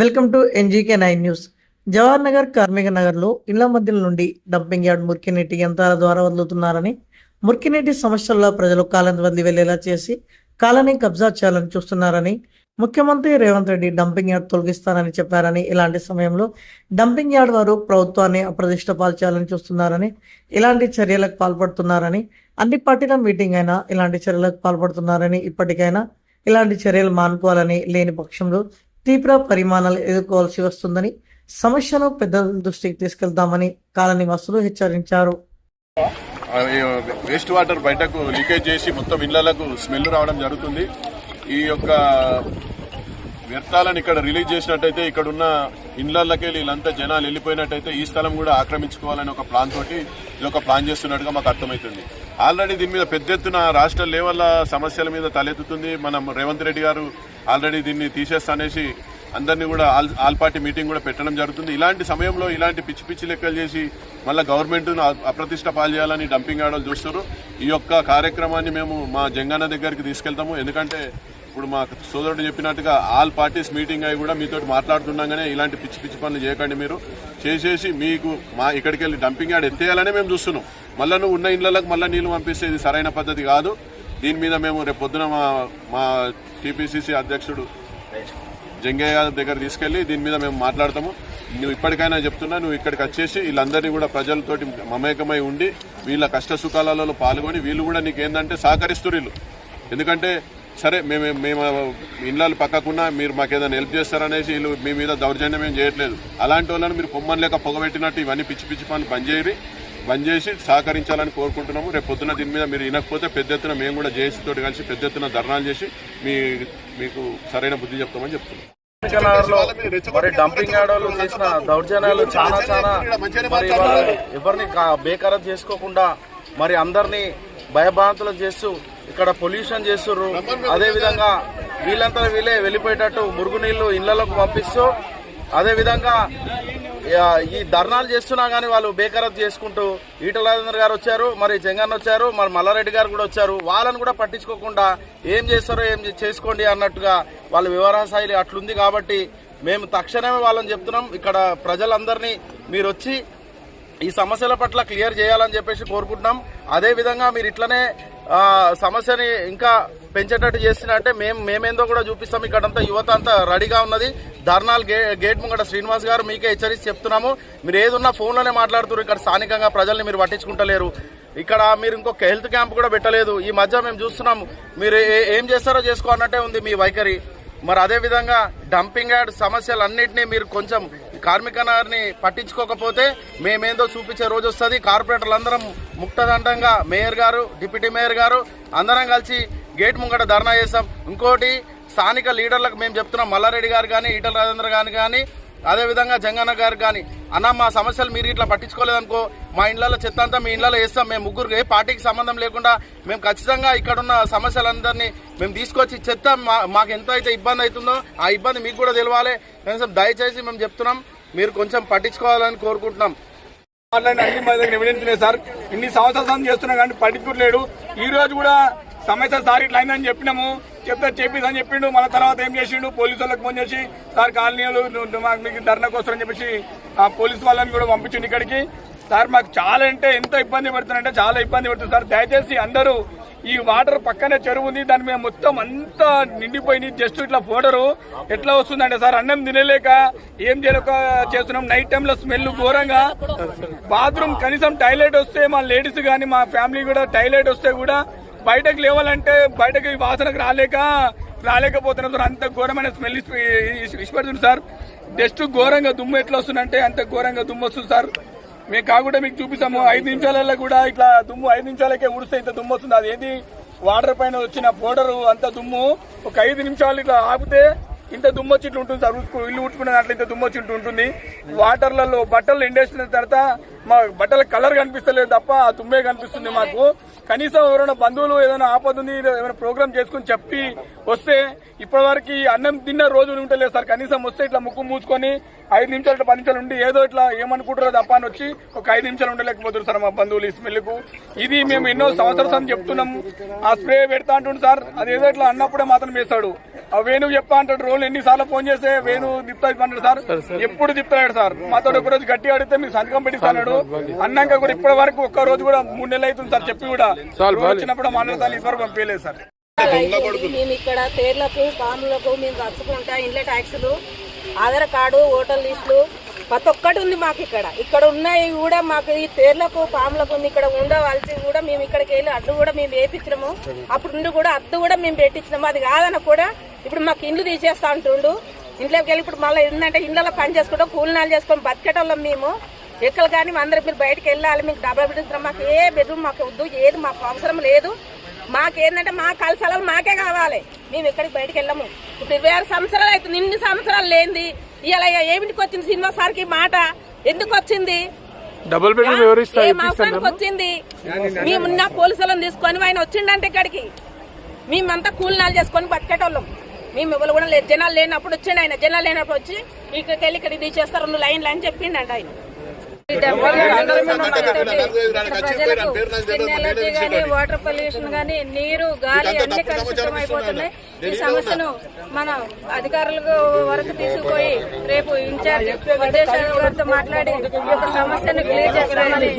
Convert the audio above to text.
Welcome to NGK 9 news. Jawahar Nagar, కార్మిక నగర్లో ఇళ్ల మధ్యల నుండి డంపింగ్ యార్డ్ మురికినీటి యంత్రాల ద్వారా వదులుతున్నారని, మురికినీటి సమస్యల్లో ప్రజలు కాలనీ వదిలి వెళ్లేలా చేసి కాలనీ కబ్జా చేయాలని చూస్తున్నారని, ముఖ్యమంత్రి రేవంత్ రెడ్డి డంపింగ్ యార్డ్ తొలగిస్తానని చెప్పారని, ఇలాంటి సమయంలో డంపింగ్ యార్డ్ వారు ప్రభుత్వాన్ని అప్రతిష్ట పాల్చేయాలని చూస్తున్నారని, ఇలాంటి చర్యలకు పాల్పడుతున్నారని, అన్ని పార్టీల మీటింగ్ అయినా ఇలాంటి చర్యలకు పాల్పడుతున్నారని, ఇప్పటికైనా ఇలాంటి చర్యలు మానుకోవాలని, లేని పక్షంలో తీవ్ర పరిమాణాలు ఎదుర్కోవాల్సి వస్తుందని, సమస్యను పెద్దల దృష్టికి తీసుకెళ్తామని కాలనీ వాసులు హెచ్చరించారు. వేస్ట్ వాటర్ బయటకు లీకేజ్ చేసి మొత్తం ఇళ్లకు స్మెల్ రావడం జరుగుతుంది. ఈ యొక్క వ్యర్థాలను ఇక్కడ రిలీజ్ చేసినట్టయితే ఇక్కడ ఉన్న ఇళ్లకి వీళ్ళంతా జనాలు వెళ్ళిపోయినట్టయితే ఈ స్థలం కూడా ఆక్రమించుకోవాలని ఒక ప్లాన్ తోటి ఇది ఒక ప్లాన్ చేస్తున్నట్టుగా మాకు అర్థమవుతుంది. ఆల్రెడీ దీని మీద పెద్ద ఎత్తున రాష్ట్ర లెవెల్ సమస్యల మీద తలెత్తుతుంది. మనం రేవంత్ రెడ్డి గారు ఆల్రెడీ దీన్ని తీసేస్తానేసి అందరినీ కూడా ఆల్ పార్టీ మీటింగ్ కూడా పెట్టడం జరుగుతుంది. ఇలాంటి సమయంలో ఇలాంటి పిచ్చి పిచ్చి లెక్కలు చేసి మళ్ళీ గవర్నమెంట్ను అప్రతిష్ట పాలు చేయాలని డంపింగ్ యార్డులు చూస్తారు. ఈ యొక్క కార్యక్రమాన్ని మేము మా జంగాన దగ్గరికి తీసుకెళ్తాము. ఎందుకంటే ఇప్పుడు మా సోదరుడు చెప్పినట్టుగా ఆల్ పార్టీస్ మీటింగ్ అయి కూడా మీతో మాట్లాడుతుండగానే ఇలాంటి పిచ్చి పిచ్చి పనులు చేయకండి. మీరు చేసేసి మీకు మా ఇక్కడికి వెళ్ళి డంపింగ్ యార్డ్ ఎత్తేయాలనే మేము చూస్తున్నాం. మళ్ళీ నువ్వు ఉన్న ఇళ్లకు మళ్ళీ నీళ్లు పంపిస్తే ఇది సరైన పద్ధతి కాదు. దీని మీద మేము రేపు పొద్దున మా టీపీసీసీ అధ్యక్షుడు జంగయ్య దగ్గర తీసుకెళ్లి దీని మీద మేము మాట్లాడతాము. నువ్వు ఇప్పటికైనా చెప్తున్నా, నువ్వు ఇక్కడికి వచ్చేసి వీళ్ళందరినీ కూడా ప్రజలతోటి మమేకమై ఉండి వీళ్ళ కష్ట సుఖాలలో పాల్గొని వీళ్ళు కూడా నీకేందంటే సహకరిస్తారు వీళ్ళు. ఎందుకంటే సరే మేము ఇళ్ళలు పక్కకున్నా మీరు మాకు ఏదైనా హెల్ప్ చేస్తారనేసి వీళ్ళు మీ మీద దౌర్జన్యం ఏం చేయట్లేదు. అలాంటి వాళ్ళని మీరు పొమ్మని లేక పొగబెట్టినట్టు ఇవన్నీ పిచ్చి పిచ్చి పనులు బంద్ చేసి సహకరించాలని కోరుకుంటున్నాము. రేపు పొద్దున దీని మీద మీరు వినకపోతే పెద్ద ఎత్తున మేము కూడా జేఏసీతో కలిసి పెద్ద ఎత్తున ధర్నాలు చేసి మీకు సరైన బుద్ధి చెప్తామని చెప్తున్నాం. మరి డంపింగ్ యార్డులు చేసిన దౌర్జన్యాలు చాలా మరి ఎవరిని బేఖరారు చేసుకోకుండా మరి అందరినీ భయభ్రాంతులు చేస్తూ ఇక్కడ పొల్యూషన్ చేస్తుర్రు. అదేవిధంగా వీళ్ళంతా వీళ్ళే వెళ్ళిపోయేటట్టు మురుగునీళ్లు ఇళ్లలోకి పంపిస్తూ అదేవిధంగా ఈ ధర్నాలు చేస్తున్నా కానీ వాళ్ళు బేఖరారు చేసుకుంటూ ఈటల రాజేందర్ గారు వచ్చారు, మరి జంగన్న వచ్చారు, మరి మల్లారెడ్డి గారు కూడా వచ్చారు. వాళ్ళని కూడా పట్టించుకోకుండా ఏం చేస్తారో ఏం చేసుకోండి అన్నట్టుగా వాళ్ళ వ్యవహార శైలి అట్లుంది. కాబట్టి మేము తక్షణమే వాళ్ళని చెప్తున్నాం, ఇక్కడ ప్రజలందరినీ మీరు వచ్చి ఈ సమస్యల పట్ల క్లియర్ చేయాలని చెప్పేసి కోరుకుంటున్నాం. అదేవిధంగా మీరు ఇట్లనే సమస్యని ఇంకా పెంచేటట్టు చేస్తున్నా అంటే మేమేందో కూడా చూపిస్తాం. ఇక్కడంతా యువత అంతా రెడీగా ఉన్నది. ధర్నాలు గేట్ ముంగట శ్రీనివాస్ గారు మీకే హెచ్చరించి చెప్తున్నాము, మీరు ఏదున్నా ఫోన్లోనే మాట్లాడుతున్నారు. ఇక్కడ స్థానికంగా ప్రజల్ని మీరు పట్టించుకుంటలేరు. ఇక్కడ మీరు ఇంకొక హెల్త్ క్యాంప్ కూడా పెట్టలేదు. ఈ మధ్య మేము చూస్తున్నాము, మీరు ఏం చేస్తారో చేసుకో అన్నట్టే ఉంది మీ వైఖరి. మరి అదేవిధంగా డంపింగ్ యార్డ్ సమస్యలన్నింటినీ మీరు కొంచెం కార్మిక నగర్ని పట్టించుకోకపోతే మేమేందో చూపించే రోజు వస్తుంది. కార్పొరేటర్లందరం ముక్తదండంగా మేయర్ గారు, డిప్యూటీ మేయర్ గారు అందరం కలిసి గేట్ ముంగట ధర్నా చేస్తాం. ఇంకోటి స్థానిక లీడర్లకు మేము చెప్తున్నాం, మల్లారెడ్డి గారు కానీ, ఈటల రాజేంద్ర గారు కానీ, అదేవిధంగా జంగన్న గారు కానీ, అన్న మా సమస్యలు మీరు ఇట్లా పట్టించుకోలేదనుకో మా ఇళ్లలో చెత్త అంతా మీ ఇళ్లలో వేస్తాం. మేము ముగ్గురు ఏ పార్టీకి సంబంధం లేకుండా మేము ఖచ్చితంగా ఇక్కడున్న సమస్యలందరినీ మేము తీసుకొచ్చి చెత్త మాకు ఎంత అయితే ఇబ్బంది అవుతుందో ఆ ఇబ్బంది మీకు కూడా తెలవాలి. కనీసం దయచేసి మేము చెప్తున్నాం, మీరు కొంచెం పట్టించుకోవాలని కోరుకుంటున్నాం. అన్ని మా దగ్గర ఎవిడెన్స్ లేదు సార్. ఇన్ని సంవత్సరాలు చేస్తున్నాం కానీ పట్టించుకోలేడు. ఈ రోజు కూడా సమస్య సార్ ఇట్లా అయిందని చెప్పినాము, చెప్పేదని చెప్పిండు. మన తర్వాత ఏం చేసిండు, పోలీసు వాళ్ళకి ఫోన్ చేసి సార్ కాలనీలు మీకు ధర్నాకు వస్తారని చెప్పేసి ఆ పోలీసు వాళ్ళని కూడా పంపించిండు ఇక్కడికి. సార్ మాకు చాలా అంటే ఎంత ఇబ్బంది పడుతుందంటే చాలా ఇబ్బంది పడుతుంది సార్. దయచేసి అందరూ ఈ వాటర్ పక్కనే చెరువు ఉంది, దాని మీద మొత్తం అంతా నిండిపోయింది. జస్ట్ ఇట్లా ఫోటరు ఎట్లా వస్తుందంటే సార్ అన్నం తినలేక ఏం చేయలేక చేస్తున్నాం. నైట్ టైంలో స్మెల్ ఘోరంగా. బాత్రూమ్ కనీసం టాయిలెట్ వస్తే మా లేడీస్ కానీ మా ఫ్యామిలీ కూడా టాయిలెట్ వస్తే కూడా బయటకు లేవాలంటే బయటకు వాసనకు రాలేకపోతున్నాం సార్. అంత ఘోరమైన స్మెల్ ఇష్టపడుతుంది సార్. జస్ట్ ఘోరంగా దుమ్ము ఎట్లా వస్తుందంటే అంత ఘోరంగా దుమ్ము వస్తుంది సార్. మేము కాకుండా మీకు చూపిస్తాము. 5 నిమిషాలలో కూడా ఇట్లా దుమ్ము 5 నిమిషాలకే ఉడిస్తే ఇంత దుమ్ము వస్తుంది. అదేంటి వాటర్ పైన వచ్చిన పౌడరు అంత దుమ్ము ఒక 5 నిమిషాలు ఇట్లా ఆపితే ఇంత దుమ్ము వచ్చి ఇట్లా ఉంటుంది సార్. ఇల్లు ఉట్టుకునే దాంట్లో ఇంత దుమ్ము వచ్చి ఉంటుంది. వాటర్లలో బట్టలు ఎండేసిన తర్వాత మా బట్టల కలర్ కనిపిస్తలేదు తప్ప ఆ దుమ్మే కనిపిస్తుంది మాకు. కనీసం ఎవరైనా బంధువులు ఏదైనా ఆపదుంది ఏమైనా ప్రోగ్రామ్ చేసుకుని చెప్పి వస్తే ఇప్పటివరకు అన్నం తిన్న రోజులు ఉంటలేదు సార్. కనీసం వస్తే ఇట్లా ముక్కు మూసుకొని 5 నిమిషాలు 10 నిమిషాలు ఉండి ఏదో ఇట్లా ఏమనుకుంటారో తప్ప అని వచ్చి ఒక 5 నిమిషాలు ఉండలేకపోతారు సార్ మా బంధువులు ఈ స్మెల్కు. ఇది మేము ఎన్నో సంవత్సరాలు చెప్తున్నాం. ఆ స్ప్రే పెడతా అంటుండు సార్, అదేదో ఇట్లా అన్నప్పుడే మాత్రం వేస్తాడు. ఆ వేణు చెప్పా అంటాడు. రోజు ఎన్నిసార్లు ఫోన్ చేస్తే వేణు తిప్తా అంటాడు సార్. ఎప్పుడు తిప్పుతాడు సార్. మాతో ఒక రోజు గట్టి అడిగితే మీకు సంతకం పెట్టిస్తాడు. అన్నాక కూడా ఇప్పటి వరకు ఒక్క రోజు కూడా 3 నెలలు అవుతుంది సార్ చెప్పి కూడా వచ్చినప్పుడు మాట్లాడతాను ఇప్పటివరకు పంపించలేదు సార్. మేము ఇక్కడ తేర్లకు పాములకు మేము రచ్చుకుంటా ఇండ్ల ట్యాక్సులు, ఆధార్ కార్డు, ఓటర్ లిస్టులు ప్రతి ఒక్కటి ఉంది మాకు. ఇక్కడ ఉన్నాయి కూడా మాకు ఈ తేర్లకు పాములకు ఇక్కడ ఉండవలసి కూడా మేము ఇక్కడికి వెళ్ళి అడ్డు కూడా మేము వేయించినాము. అప్పుడు నుండి కూడా అద్దు కూడా మేము పెట్టించినాము. అది కాదన్న కూడా ఇప్పుడు మాకు ఇండ్లు తీసేస్తా అంటుండు. ఇంట్లోకి వెళ్ళి ఇప్పుడు మళ్ళీ ఏంటంటే ఇండ్లలో పని చేసుకుంటాం, కూలినాలు చేసుకొని బతికేటోళ్ళం మేము. ఎక్కడ కానీ అందరికి మీరు బయటకు వెళ్ళాలి, మీకు డబ్బులు పెట్టిస్తున్నాం. మాకు ఏ బెడ్రూమ్ మాకు వద్దు, ఏది మాకు అవసరం లేదు. మాకేందంటే మా కలసాలు మాకే కావాలి. మేము ఎక్కడికి బయటకు వెళ్ళాము. ఇప్పుడు 26 సంవత్సరాలు అవుతుంది. ఇన్ని సంవత్సరాలు లేనిది ఇలా ఏమిటికి వచ్చింది సినిమా సార్కి మాట ఎందుకు వచ్చింది? డబుల్ బెడ్రూమ్ ఏం అవసరానికి వచ్చింది? మేమున్న పోలీసులను తీసుకొని ఆయన వచ్చిండంటే ఇక్కడికి మేమంతా కూలినాలు చేసుకొని బతికేటోళ్ళం. మేము ఎవరు కూడా లేదు. జనాలు లేనప్పుడు వచ్చిండు ఆయన. జనాలు లేనప్పుడు వచ్చి ఇక్కడికి వెళ్ళి ఇక్కడ తీసేస్తారు 2 లైన్లు అని చెప్పిండంట ఆయన. వాటర్ పొల్యూషన్ గానీ, నీరు, గాలి అన్ని కలుషితం అయిపోతున్నాయి. ఈ సమస్యను మన అధికారులకు వరకు తీసుకుపోయి రేపు ఇన్ఛార్జ్ గారితో మాట్లాడి ఈ యొక్క సమస్యను క్లియర్ చేస్తామని